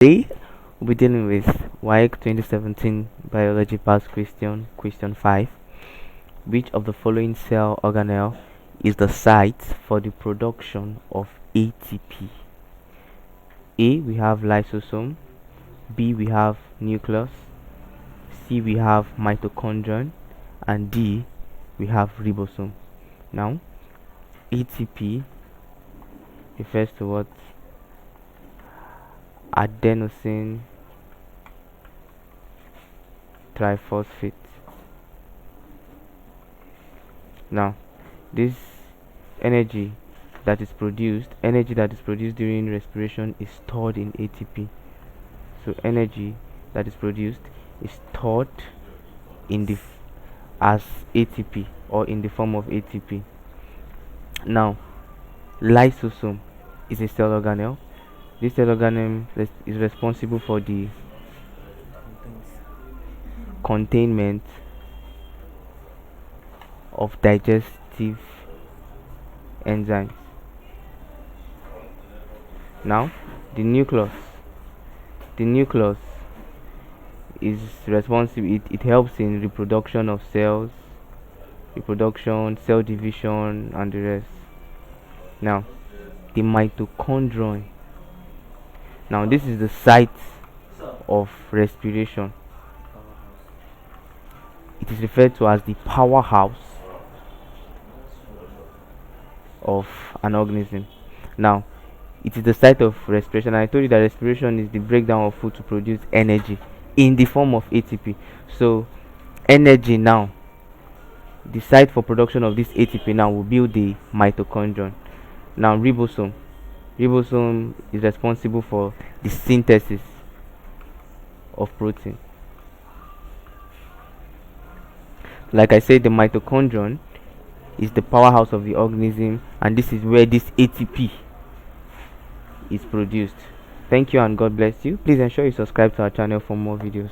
Today we'll be dealing with WAEC 2017 biology past question 5. Which of the following cell organelle is the site for the production of ATP? A. We have lysosome. B. We have nucleus. C. We have mitochondrion. And D. We have ribosome. Now, ATP refers to what? Adenosine triphosphate. Now, this energy that is produced during respiration is stored in ATP. So energy that is produced is stored in the as ATP or in the form of ATP. Now, lysosome is a cell organelle. This cell organelle is responsible for the containment of digestive enzymes. Now, the nucleus is responsible. It helps in reproduction of cells, cell division, and the rest. Now, the mitochondrion. Now, this is the site of respiration. It is referred to as the powerhouse of an organism. Now, it is the site of respiration. I told you that respiration is the breakdown of food to produce energy in the form of ATP. So, energy now, the site for production of this ATP now will be the mitochondrion. Now, ribosome is responsible for the synthesis of protein. Like I said, the mitochondrion is the powerhouse of the organism, and this is where this ATP is produced. Thank you and God bless you. Please ensure you subscribe to our channel for more videos.